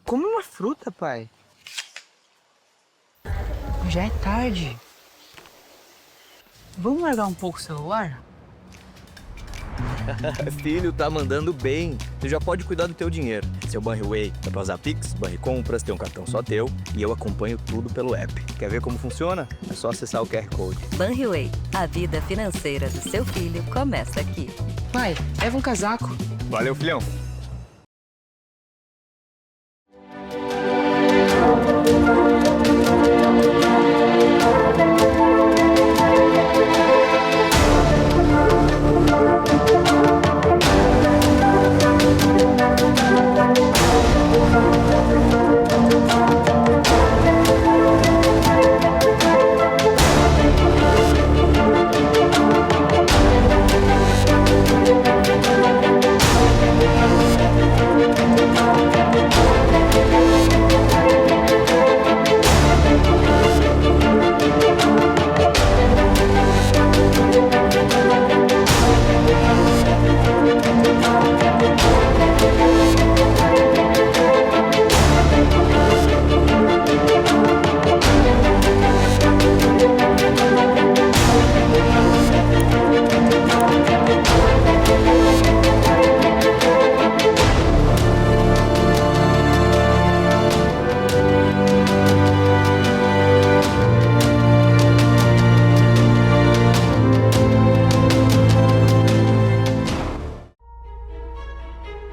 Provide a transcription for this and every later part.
Come uma fruta, pai. Já é tarde. Vamos largar um pouco o celular? Filho, tá mandando bem. Tu já pode cuidar do teu dinheiro. Seu Banriway dá pra usar Pix, Banricompras, tem um cartão só teu e eu acompanho tudo pelo app. Quer ver como funciona? É só acessar o QR Code. Banriway, a vida financeira do seu filho começa aqui. Pai, leva um casaco. Valeu, filhão.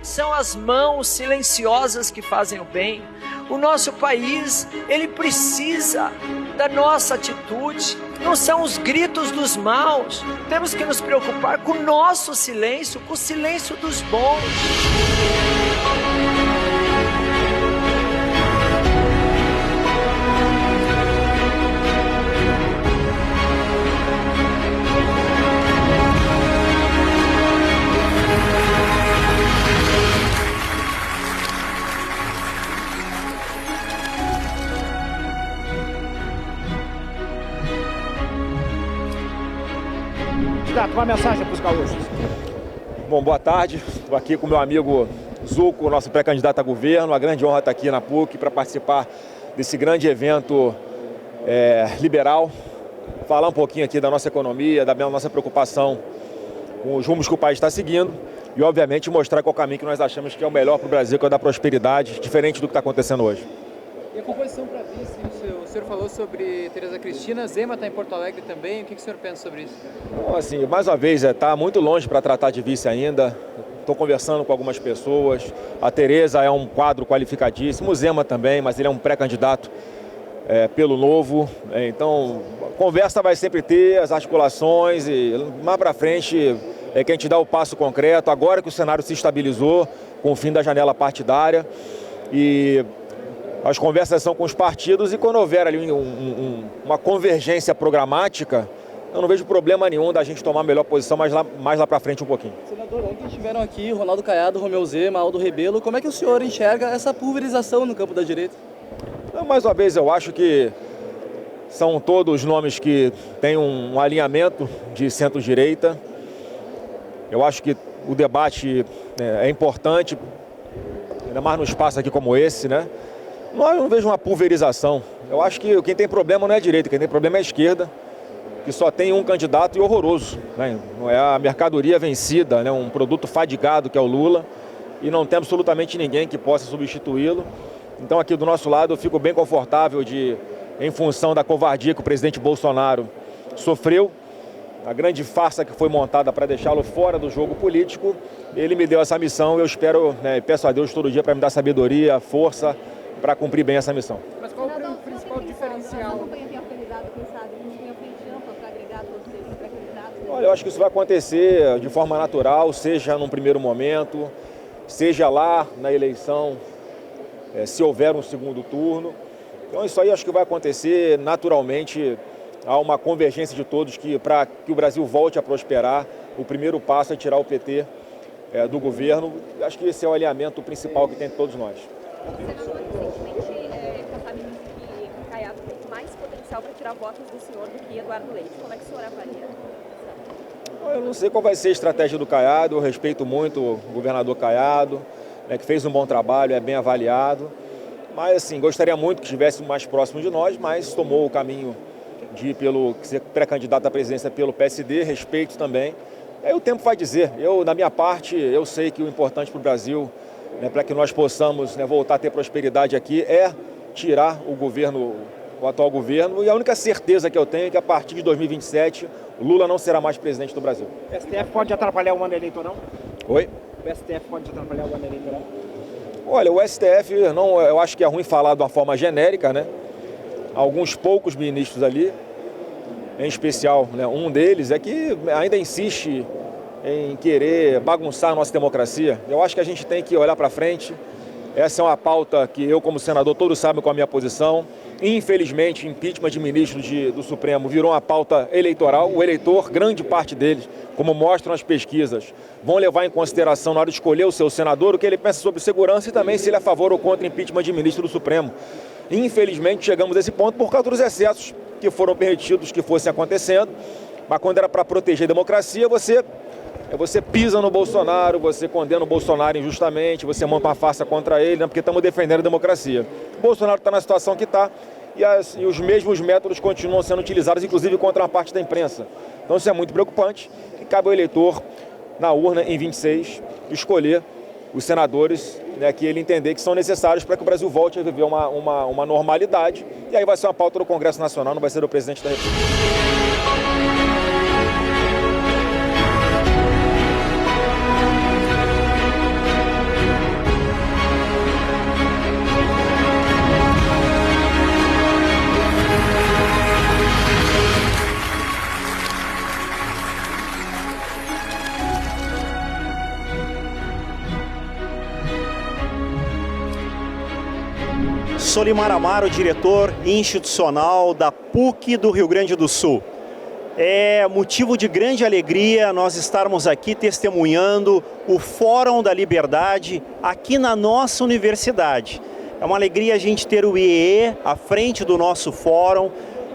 São as mãos silenciosas que fazem o bem. O nosso país, ele precisa da nossa atitude. Não são os gritos dos maus. Temos que nos preocupar com o nosso silêncio, com o silêncio dos bons. Candidato, uma mensagem para os gaúchos. Bom, boa tarde. Estou aqui com meu amigo Zuco, nosso pré-candidato a governo. Uma grande honra estar aqui na PUC para participar desse grande evento liberal. Falar um pouquinho aqui da nossa economia, da nossa preocupação com os rumos que o país está seguindo e, obviamente, mostrar qual caminho que nós achamos que é o melhor para o Brasil, que é o da prosperidade, diferente do que está acontecendo hoje. E a composição para vice, o senhor falou sobre Tereza Cristina, Zema está em Porto Alegre também, o que o senhor pensa sobre isso? Bom, assim, mais uma vez, está muito longe para tratar de vice ainda. Estou conversando com algumas pessoas. A Tereza é um quadro qualificadíssimo, o Zema também, mas ele é um pré-candidato pelo Novo. Então, conversa vai sempre ter, as articulações e mais para frente é que a gente dá o passo concreto. Agora que o cenário se estabilizou com o fim da janela partidária e as conversas são com os partidos e quando houver ali uma convergência programática, eu não vejo problema nenhum da gente tomar a melhor posição mais lá para frente um pouquinho. Senador, ontem estiveram aqui Ronaldo Caiado, Romeu Zema, Aldo Rebelo. Como é que o senhor enxerga essa pulverização no campo da direita? Mais uma vez, eu acho que são todos nomes que têm um alinhamento de centro-direita. Eu acho que o debate é importante, ainda mais num espaço aqui como esse, né? Eu não vejo uma pulverização. Eu acho que quem tem problema não é a direita, quem tem problema é a esquerda, que só tem um candidato e horroroso, né? É a mercadoria vencida, né? Um produto fadigado que é o Lula, e não tem absolutamente ninguém que possa substituí-lo. Então aqui do nosso lado eu fico bem confortável em função da covardia que o presidente Bolsonaro sofreu, a grande farsa que foi montada para deixá-lo fora do jogo político. Ele me deu essa missão e eu espero, peço a Deus todo dia para me dar sabedoria, força, para cumprir bem essa missão. Mas qual o principal diferencial? Olha, eu acho que isso vai acontecer de forma natural, seja num primeiro momento, seja lá na eleição, se houver um segundo turno. Então isso aí acho que vai acontecer naturalmente. Há uma convergência de todos que para que o Brasil volte a prosperar, o primeiro passo é tirar o PT do governo. Acho que esse é o alinhamento principal que tem de todos nós. Senador, recentemente, passaram que o Caiado tem mais potencial para tirar votos do senhor do que Eduardo Leite. Como é que o senhor avalia? Eu não sei qual vai ser a estratégia do Caiado, eu respeito muito o governador Caiado, que fez um bom trabalho, é bem avaliado. Mas, assim, gostaria muito que estivesse mais próximo de nós, mas tomou o caminho de ir ser pré-candidato à presidência pelo PSD, respeito também. Aí o tempo vai dizer. Da minha parte, eu sei que o importante para o Brasil, né, para que nós possamos, né, voltar a ter prosperidade aqui, é tirar o atual governo. E a única certeza que eu tenho é que a partir de 2027, o Lula não será mais presidente do Brasil. O STF pode atrapalhar o ano eleitoral? Oi? O STF pode atrapalhar o ano eleitoral? Olha, o STF, eu acho que é ruim falar de uma forma genérica, né? Alguns poucos ministros ali, em especial, né, um deles, é que ainda insiste em querer bagunçar a nossa democracia. Eu acho que a gente tem que olhar para frente. Essa é uma pauta que eu, como senador, todos sabem qual é a minha posição. Infelizmente, impeachment de ministro do Supremo virou uma pauta eleitoral. O eleitor, grande parte deles, como mostram as pesquisas, vão levar em consideração na hora de escolher o seu senador o que ele pensa sobre segurança e também se ele é a favor ou contra impeachment de ministro do Supremo. Infelizmente, chegamos a esse ponto por causa dos excessos que foram permitidos que fossem acontecendo. Mas quando era para proteger a democracia, você pisa no Bolsonaro, você condena o Bolsonaro injustamente, você monta uma farsa contra ele, né, porque estamos defendendo a democracia. O Bolsonaro está na situação que está e os mesmos métodos continuam sendo utilizados, inclusive contra uma parte da imprensa. Então isso é muito preocupante e cabe ao eleitor, na urna, em 26, escolher os senadores, né, que ele entender que são necessários para que o Brasil volte a viver uma normalidade. E aí vai ser uma pauta do Congresso Nacional, não vai ser do presidente da República. Solimar Amaro, diretor institucional da PUC do Rio Grande do Sul. É motivo de grande alegria nós estarmos aqui testemunhando o Fórum da Liberdade aqui na nossa universidade. É uma alegria a gente ter o IEE à frente do nosso fórum,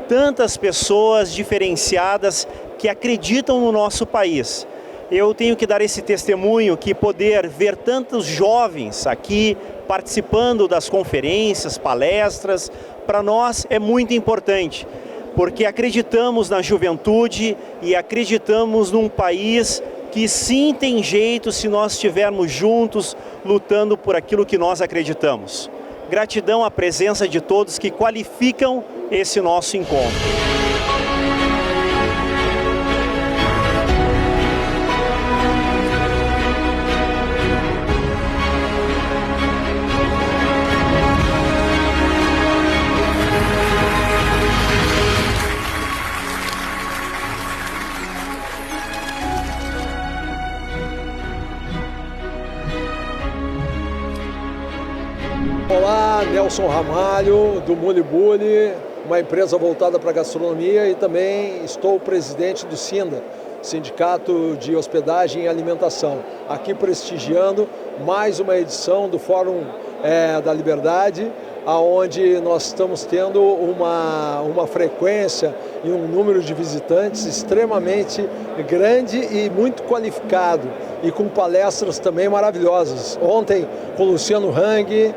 tantas pessoas diferenciadas que acreditam no nosso país. Eu tenho que dar esse testemunho que poder ver tantos jovens aqui participando das conferências, palestras, para nós é muito importante, porque acreditamos na juventude e acreditamos num país que sim tem jeito se nós estivermos juntos lutando por aquilo que nós acreditamos. Gratidão à presença de todos que qualificam esse nosso encontro. Olá, Nelson Ramalho, do Mulibuli, uma empresa voltada para a gastronomia, e também estou presidente do SINDA, Sindicato de Hospedagem e Alimentação, aqui prestigiando mais uma edição do Fórum da Liberdade, onde nós estamos tendo uma frequência e um número de visitantes extremamente grande e muito qualificado, e com palestras também maravilhosas. Ontem com Luciano Hang,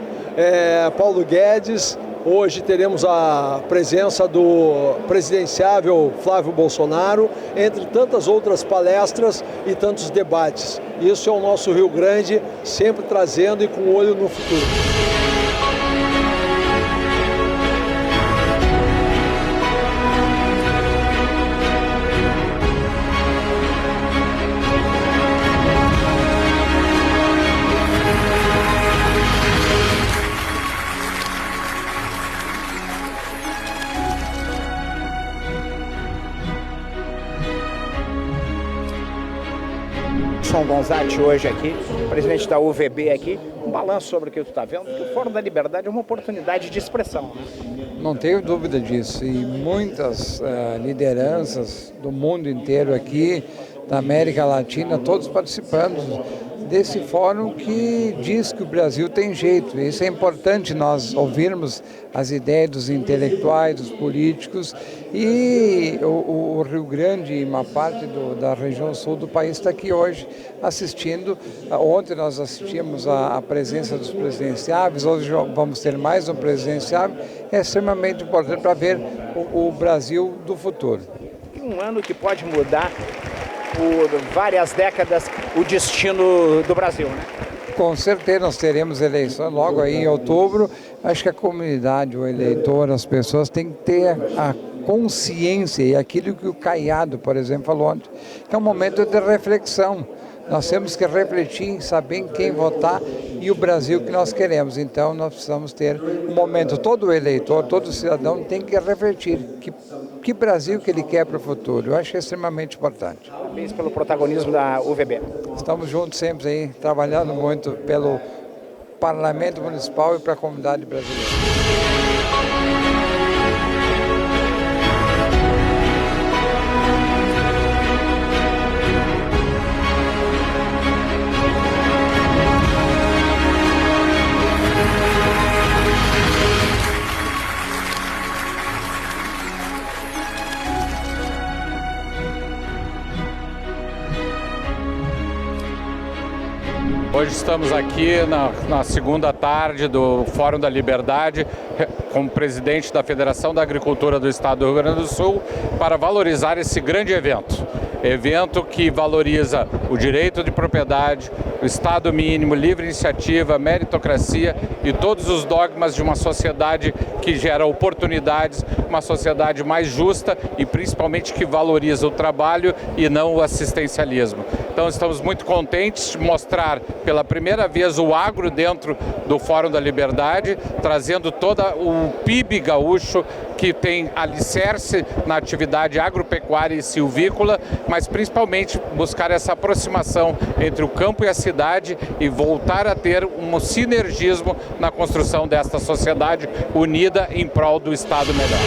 Paulo Guedes, hoje teremos a presença do presidenciável Flávio Bolsonaro, entre tantas outras palestras e tantos debates. Isso é o nosso Rio Grande, sempre trazendo e com o olho no futuro. São Gonzatti hoje aqui, presidente da UVB aqui, um balanço sobre o que tu está vendo, que o Fórum da Liberdade é uma oportunidade de expressão. Não tenho dúvida disso, e muitas lideranças do mundo inteiro aqui, da América Latina, todos participando desse fórum que diz que o Brasil tem jeito. Isso é importante nós ouvirmos as ideias dos intelectuais, dos políticos, e o Rio Grande e uma parte da região sul do país está aqui hoje assistindo. Ontem nós assistimos à presença dos presidenciáveis, hoje vamos ter mais um presidenciável. É extremamente importante para ver o Brasil do futuro. Um ano que pode mudar por várias décadas o destino do Brasil, né? Com certeza nós teremos eleições logo aí em outubro. Acho que a comunidade, o eleitor, as pessoas têm que ter a consciência e aquilo que o Caiado, por exemplo, falou ontem, que é um momento de reflexão. Nós temos que refletir em saber em quem votar e o Brasil que nós queremos. Então nós precisamos ter um momento, todo eleitor, todo cidadão tem que refletir que Brasil que ele quer para o futuro. Eu acho que é extremamente importante. Parabéns pelo protagonismo da UVB. Estamos juntos sempre aí, trabalhando muito pelo Parlamento Municipal e para a comunidade brasileira. Hoje estamos aqui na segunda tarde do Fórum da Liberdade, como presidente da Federação da Agricultura do Estado do Rio Grande do Sul, para valorizar esse grande evento. Evento que valoriza o direito de propriedade, o Estado mínimo, livre iniciativa, meritocracia e todos os dogmas de uma sociedade que gera oportunidades, uma sociedade mais justa e principalmente que valoriza o trabalho e não o assistencialismo. Então estamos muito contentes de mostrar pela primeira vez o agro dentro do Fórum da Liberdade, trazendo todo o PIB gaúcho que tem alicerce na atividade agropecuária e silvícola, mas principalmente buscar essa aproximação entre o campo e a cidade e voltar a ter um sinergismo na construção desta sociedade unida em prol do Estado melhor.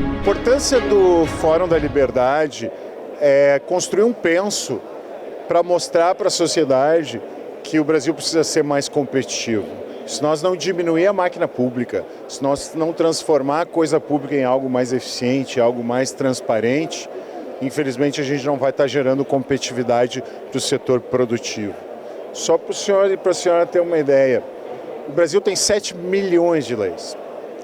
A importância do Fórum da Liberdade é construir um penso para mostrar para a sociedade que o Brasil precisa ser mais competitivo. Se nós não diminuir a máquina pública, se nós não transformar a coisa pública em algo mais eficiente, algo mais transparente, infelizmente a gente não vai estar gerando competitividade para o setor produtivo. Só para o senhor e para a senhora ter uma ideia, o Brasil tem 7 milhões de leis.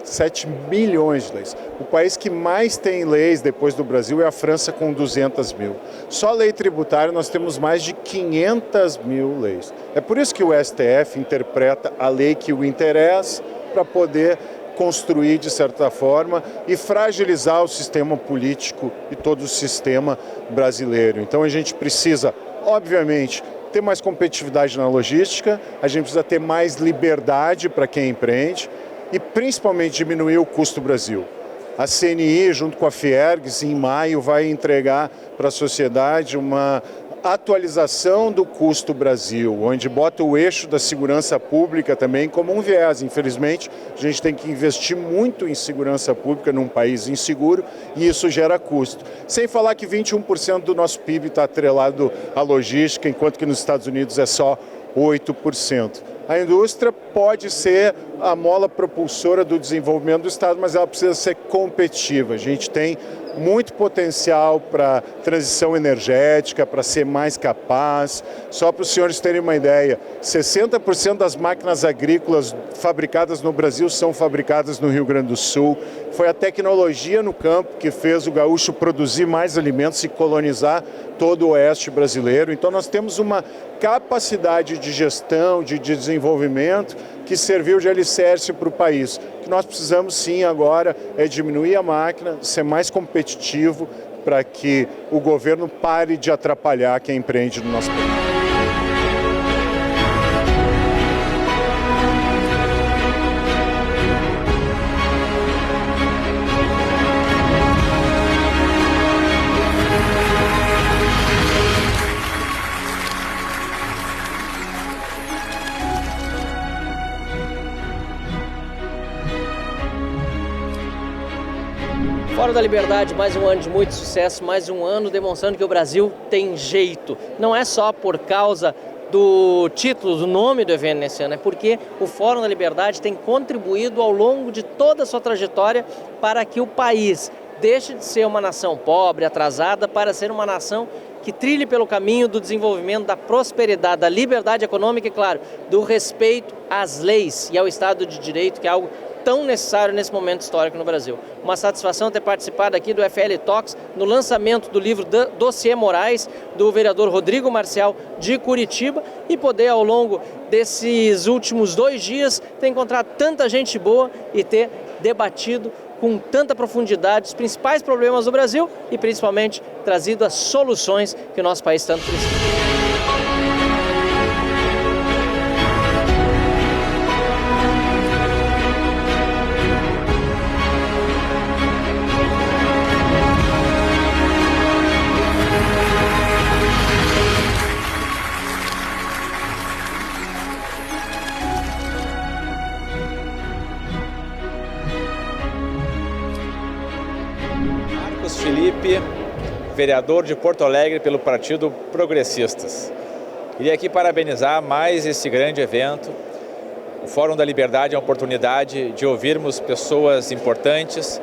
7 milhões de leis. O país que mais tem leis depois do Brasil é a França, com 200 mil. Só lei tributária nós temos mais de 500 mil leis. É por isso que o STF interpreta a lei que o interessa para poder construir, de certa forma, e fragilizar o sistema político e todo o sistema brasileiro. Então a gente precisa, obviamente, ter mais competitividade na logística, a gente precisa ter mais liberdade para quem empreende, e principalmente diminuir o custo Brasil. A CNI, junto com a Fiergs, em maio, vai entregar para a sociedade uma atualização do custo Brasil, onde bota o eixo da segurança pública também como um viés. Infelizmente, a gente tem que investir muito em segurança pública num país inseguro e isso gera custo. Sem falar que 21% do nosso PIB está atrelado à logística, enquanto que nos Estados Unidos é só 8%. A indústria pode ser a mola propulsora do desenvolvimento do Estado, mas ela precisa ser competitiva. A gente tem muito potencial para transição energética, para ser mais capaz. Só para os senhores terem uma ideia, 60% das máquinas agrícolas fabricadas no Brasil são fabricadas no Rio Grande do Sul. Foi a tecnologia no campo que fez o gaúcho produzir mais alimentos e colonizar todo o oeste brasileiro. Então nós temos uma capacidade de gestão, de desenvolvimento que serviu de alicerce para o país. O que nós precisamos sim agora é diminuir a máquina, ser mais competitivo para que o governo pare de atrapalhar quem empreende no nosso país. Fórum da Liberdade, mais um ano de muito sucesso, mais um ano demonstrando que o Brasil tem jeito. Não é só por causa do título, do nome do evento nesse ano, é porque o Fórum da Liberdade tem contribuído ao longo de toda a sua trajetória para que o país deixe de ser uma nação pobre, atrasada, para ser uma nação que trilhe pelo caminho do desenvolvimento, da prosperidade, da liberdade econômica e, claro, do respeito às leis e ao Estado de Direito, que é algo tão necessário nesse momento histórico no Brasil. Uma satisfação ter participado aqui do FL Talks no lançamento do livro Dossiê Moraes, do vereador Rodrigo Marcial de Curitiba, e poder ao longo desses últimos 2 dias ter encontrado tanta gente boa e ter debatido com tanta profundidade os principais problemas do Brasil e principalmente trazido as soluções que o nosso país tanto precisa. Felipe, vereador de Porto Alegre pelo Partido Progressistas. Queria aqui parabenizar mais esse grande evento. O Fórum da Liberdade é uma oportunidade de ouvirmos pessoas importantes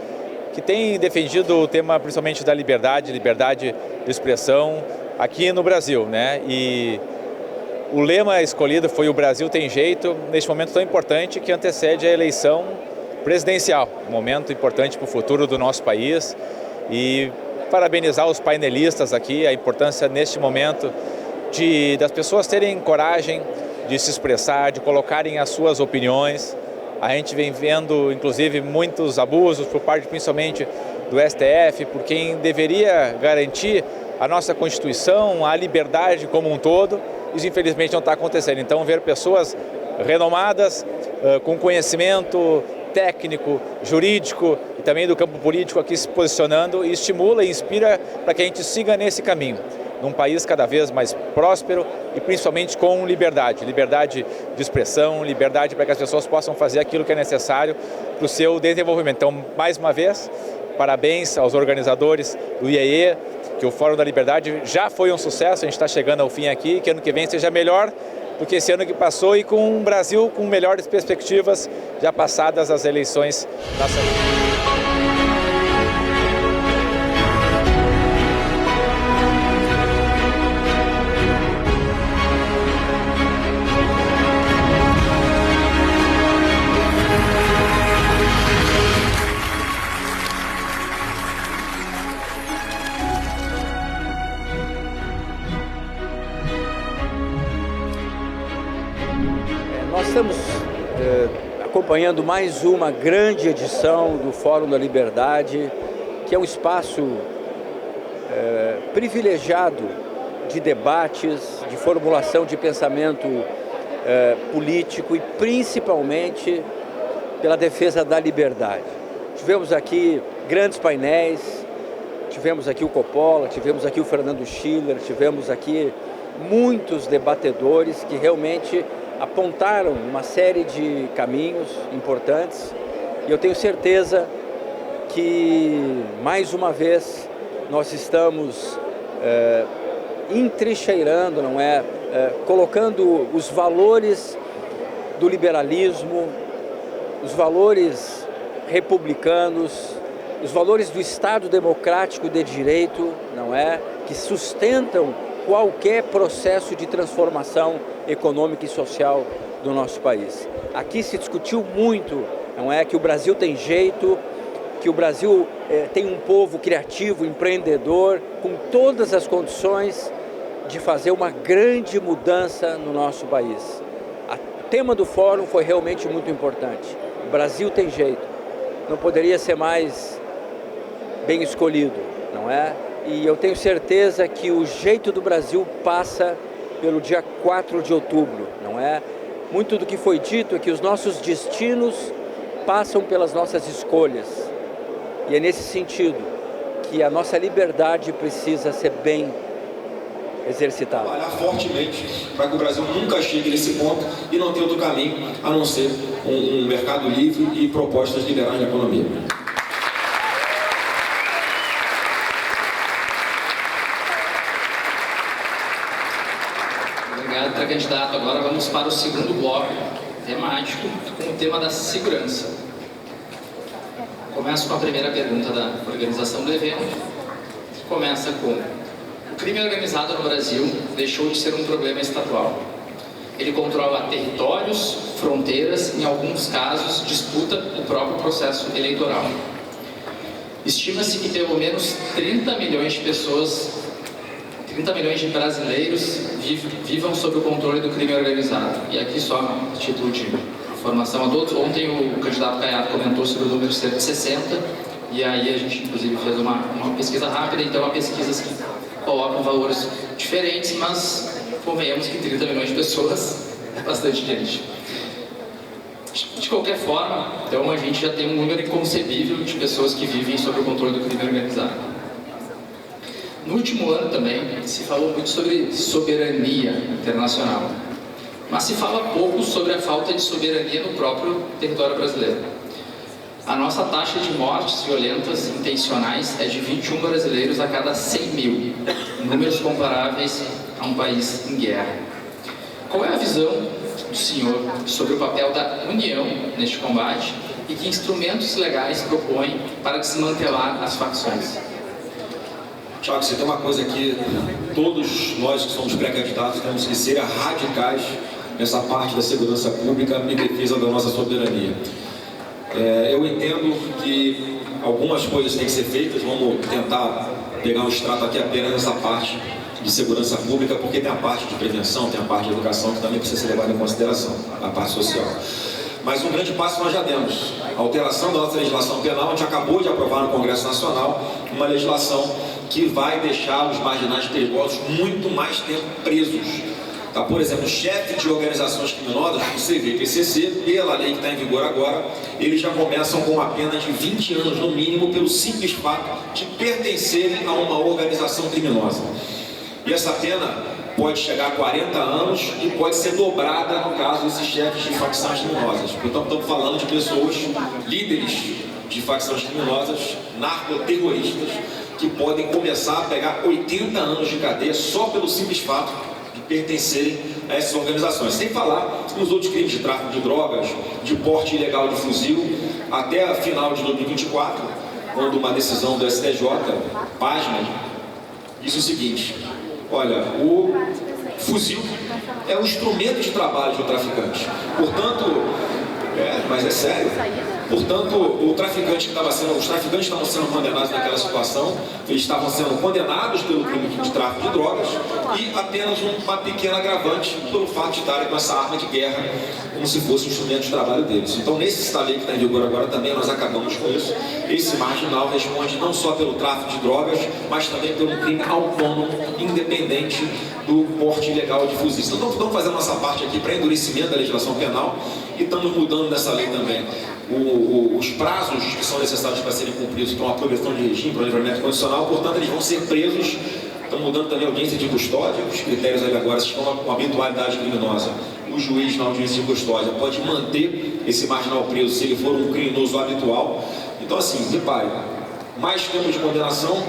que têm defendido o tema principalmente da liberdade de expressão aqui no Brasil, né? E o lema escolhido foi "O Brasil tem jeito", neste momento tão importante que antecede a eleição presidencial, um momento importante para o futuro do nosso país. E parabenizar os painelistas aqui, a importância neste momento das pessoas terem coragem de se expressar, de colocarem as suas opiniões. A gente vem vendo, inclusive, muitos abusos por parte, principalmente, do STF, por quem deveria garantir a nossa Constituição, a liberdade como um todo. Isso, infelizmente, não está acontecendo. Então, ver pessoas renomadas, com conhecimento técnico, jurídico e também do campo político aqui se posicionando, e estimula e inspira para que a gente siga nesse caminho, num país cada vez mais próspero e principalmente com liberdade de expressão, liberdade para que as pessoas possam fazer aquilo que é necessário para o seu desenvolvimento. Então, mais uma vez, parabéns aos organizadores do IEE, que o Fórum da Liberdade já foi um sucesso, a gente está chegando ao fim aqui, que ano que vem seja melhor do que esse ano que passou e com um Brasil com melhores perspectivas já passadas as eleições nacionais. Nós estamos acompanhando mais uma grande edição do Fórum da Liberdade, que é um espaço privilegiado de debates, de formulação de pensamento político e principalmente pela defesa da liberdade. Tivemos aqui grandes painéis, tivemos aqui o Coppola, tivemos aqui o Fernando Schiller, tivemos aqui muitos debatedores que realmente apontaram uma série de caminhos importantes, e eu tenho certeza que, mais uma vez, nós estamos entrincheirando, não é? Colocando os valores do liberalismo, os valores republicanos, os valores do Estado democrático de direito, não é? Que sustentam qualquer processo de transformação econômica e social do nosso país. Aqui se discutiu muito, não é, que o Brasil tem jeito, que o Brasil tem um povo criativo, empreendedor, com todas as condições de fazer uma grande mudança no nosso país. O tema do fórum foi realmente muito importante. O Brasil tem jeito. Não poderia ser mais bem escolhido, não é? E eu tenho certeza que o jeito do Brasil passa pelo dia 4 de outubro, não é? Muito do que foi dito é que os nossos destinos passam pelas nossas escolhas. E é nesse sentido que a nossa liberdade precisa ser bem exercitada. Trabalhar fortemente para que o Brasil nunca chegue nesse ponto e não tenha outro caminho a não ser um mercado livre e propostas liberais na economia. pré-candidato, agora vamos para o segundo bloco temático com o tema da segurança. Começo com a primeira pergunta da organização do evento, que começa com: o crime organizado no Brasil deixou de ser um problema estadual. Ele controla territórios, fronteiras, em alguns casos disputa o próprio processo eleitoral. Estima-se que pelo menos 30 milhões de pessoas, 30 milhões de brasileiros vivam sob o controle do crime organizado. E aqui só a título de informação a todos, ontem o candidato Caiado comentou sobre o número cerca de 60, e aí a gente inclusive fez uma pesquisa rápida, então há pesquisas que colocam valores diferentes, mas convenhamos que 30 milhões de pessoas é bastante gente. De qualquer forma, então a gente já tem um número inconcebível de pessoas que vivem sob o controle do crime organizado. No último ano também se falou muito sobre soberania internacional, mas se fala pouco sobre a falta de soberania no próprio território brasileiro. A nossa taxa de mortes violentas intencionais é de 21 brasileiros a cada 100 mil, números comparáveis a um país em guerra. Qual é a visão do senhor sobre o papel da União neste combate e que instrumentos legais propõe para desmantelar as facções? Tiago, você tem uma coisa que todos nós que somos pré-candidatos temos que ser radicais nessa parte da segurança pública e defesa da nossa soberania. Eu entendo que algumas coisas têm que ser feitas, vamos tentar pegar um extrato aqui apenas nessa parte de segurança pública, porque tem a parte de prevenção, tem a parte de educação que também precisa ser levada em consideração, a parte social. Mas um grande passo nós já demos. A alteração da nossa legislação penal, a gente acabou de aprovar no Congresso Nacional uma legislação que vai deixar os marginais perigosos muito mais tempo presos. Tá? Por exemplo, chefe de organizações criminosas, o CVPCC, pela lei que está em vigor agora, eles já começam com uma pena de 20 anos no mínimo pelo simples fato de pertencerem a uma organização criminosa. E essa pena pode chegar a 40 anos e pode ser dobrada no caso desses chefes de facções criminosas. Portanto, estamos falando de pessoas, líderes de facções criminosas, narcoterroristas, que podem começar a pegar 80 anos de cadeia só pelo simples fato de pertencerem a essas organizações. Sem falar nos outros crimes de tráfico de drogas, de porte ilegal de fuzil, até a final de 2024, quando uma decisão do STJ, página, diz o seguinte: olha, o fuzil é um instrumento de trabalho do traficante. Portanto, mas é sério. Portanto, os traficantes estavam sendo condenados naquela situação, eles estavam sendo condenados pelo crime de tráfico de drogas e apenas uma pequena agravante pelo fato de estarem com essa arma de guerra como se fosse um instrumento de trabalho deles. Então, nesse estado que está em vigor agora também, nós acabamos com isso. Esse marginal responde não só pelo tráfico de drogas, mas também pelo crime autônomo, independente do porte ilegal de fuzis. Então, estamos fazendo nossa parte aqui para endurecimento da legislação penal e estamos mudando nessa lei também os prazos que são necessários para serem cumpridos para uma progressão de regime, para o livramento condicional. Portanto, eles vão ser presos. Estão mudando também a audiência de custódia, os critérios ali agora estão com habitualidade criminosa. O juiz na audiência de custódia pode manter esse marginal preso se ele for um criminoso habitual. Então, assim, repare, mais tempo de condenação,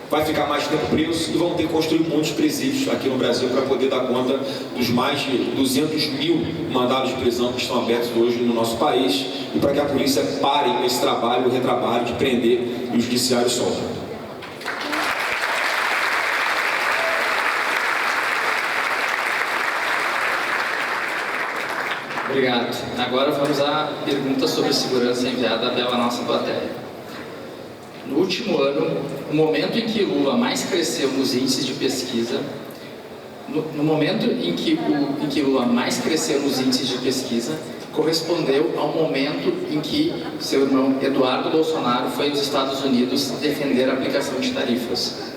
vai ficar mais tempo preso e vão ter que construir muitos presídios aqui no Brasil para poder dar conta dos mais de 200 mil mandados de prisão que estão abertos hoje no nosso país e para que a polícia pare esse trabalho, o retrabalho de prender e o judiciário solta. Obrigado. Agora vamos à pergunta sobre segurança enviada pela nossa plateia. No último ano, o momento em que Lula mais cresceu nos índices de pesquisa, no momento em que Lula mais cresceu nos índices de pesquisa, correspondeu ao momento em que seu irmão Eduardo Bolsonaro foi aos Estados Unidos defender a aplicação de tarifas.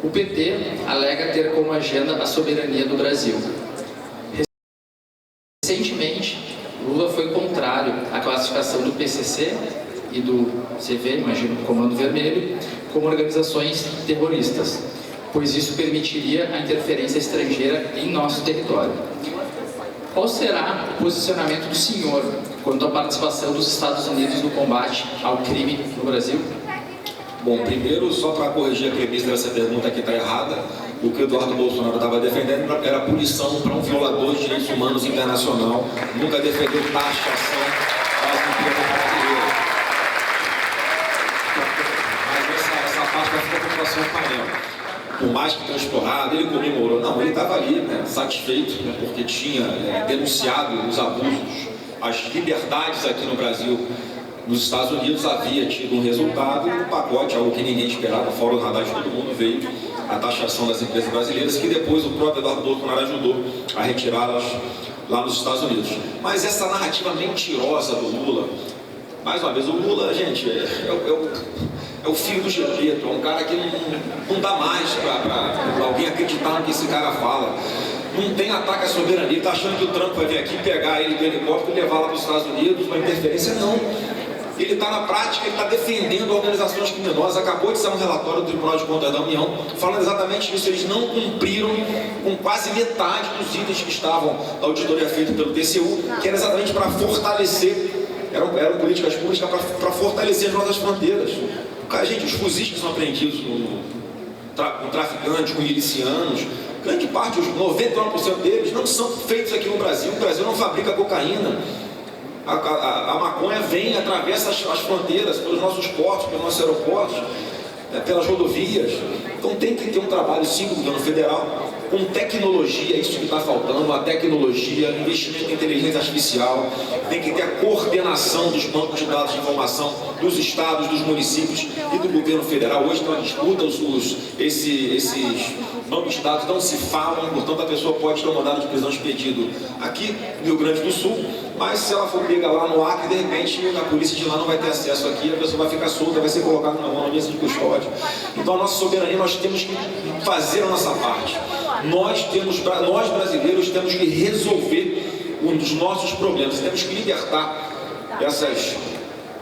O PT alega ter como agenda a soberania do Brasil. Recentemente, Lula foi contrário à classificação do PCC e do CV, imagino, Comando Vermelho, como organizações terroristas, pois isso permitiria a interferência estrangeira em nosso território. Qual será o posicionamento do senhor quanto à participação dos Estados Unidos no combate ao crime no Brasil? Bom, primeiro, só para corrigir a premissa dessa pergunta que está errada, o que o Eduardo Bolsonaro estava defendendo era punição para um violador de direitos humanos internacional. Nunca defendeu taxação às empresas brasileiras. Mas essa parte vai ficar com a população panela. Por mais que tenha explorado, ele comemorou. Não, ele estava ali, né, satisfeito, né, porque tinha denunciado os abusos, as liberdades aqui no Brasil. Nos Estados Unidos havia tido um resultado e um pacote, algo que ninguém esperava, fora o radar de todo mundo, veio a taxação das empresas brasileiras, que depois o próprio Eduardo Bolsonaro ajudou a retirá-las lá nos Estados Unidos. Mas essa narrativa mentirosa do Lula, mais uma vez, o Lula, gente, é o filho do Gepeto, é um cara que não dá mais para alguém acreditar no que esse cara fala. Não tem ataque à soberania, ele está achando que o Trump vai vir aqui pegar ele do helicóptero e levar lá para os Estados Unidos, uma interferência, não. Ele está na prática, ele está defendendo organizações criminosas. Acabou de sair um relatório do Tribunal de Contas da União falando exatamente isso. Eles não cumpriram com quase metade dos itens que estavam da auditoria feita pelo TCU, que era exatamente para fortalecer, eram políticas públicas para fortalecer as nossas fronteiras. Gente, os fuzis que são apreendidos com traficantes, com milicianos, grande parte, os 99% deles, não são feitos aqui no Brasil. O Brasil não fabrica cocaína. A maconha vem, atravessa as fronteiras, pelos nossos portos, pelos nossos aeroportos, pelas rodovias. Então tem que ter um trabalho, sim, do governo federal, com tecnologia, isso que está faltando, a tecnologia, investimento em inteligência artificial, tem que ter a coordenação dos bancos de dados de informação dos estados, dos municípios e do governo federal. Hoje tem uma disputa, esses bancos de dados não se falam, portanto a pessoa pode ter um mandado de prisão expedido aqui no Rio Grande do Sul, mas se ela for pega lá no Acre, de repente a polícia de lá não vai ter acesso aqui, a pessoa vai ficar solta, vai ser colocada na mesa de custódia. Então a nossa soberania, nós temos que fazer a nossa parte. Nós brasileiros temos que resolver um dos nossos problemas, temos que libertar essas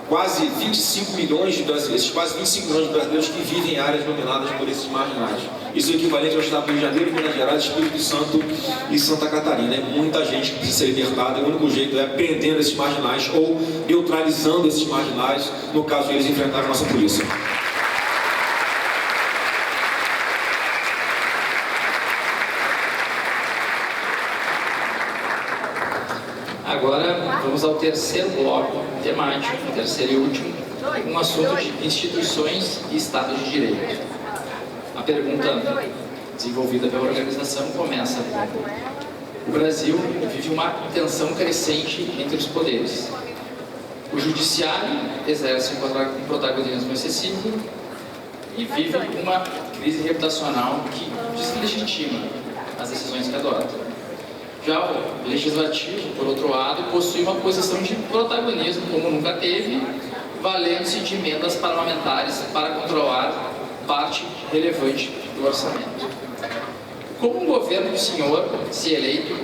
quase 25 milhões de brasileiros, esses quase 25 milhões de brasileiros que vivem em áreas dominadas por esses marginais. Isso é equivalente ao estado do Rio de Janeiro, Minas Gerais, Espírito Santo e Santa Catarina. É muita gente que precisa ser libertada, e o único jeito é prendendo esses marginais ou neutralizando esses marginais, no caso eles enfrentarem a nossa polícia. Agora vamos ao terceiro bloco temático, terceiro e último, um assunto de instituições e Estado de Direito. A pergunta desenvolvida pela organização começa: o Brasil vive uma tensão crescente entre os poderes. O judiciário exerce um protagonismo excessivo e vive uma crise reputacional que deslegitima as decisões que adota. Já o Legislativo, por outro lado, possui uma posição de protagonismo como nunca teve, valendo-se de emendas parlamentares para controlar parte relevante do orçamento. Como o governo do senhor, se eleito,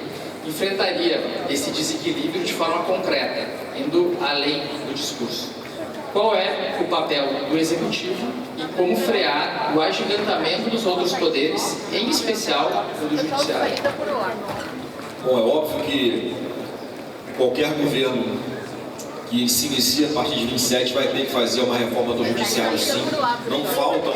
enfrentaria esse desequilíbrio de forma concreta, indo além do discurso? Qual é o papel do Executivo e como frear o agigantamento dos outros poderes, em especial o do Judiciário? Bom, é óbvio que qualquer governo que se inicia a partir de 27 vai ter que fazer uma reforma do Judiciário, sim. Não faltam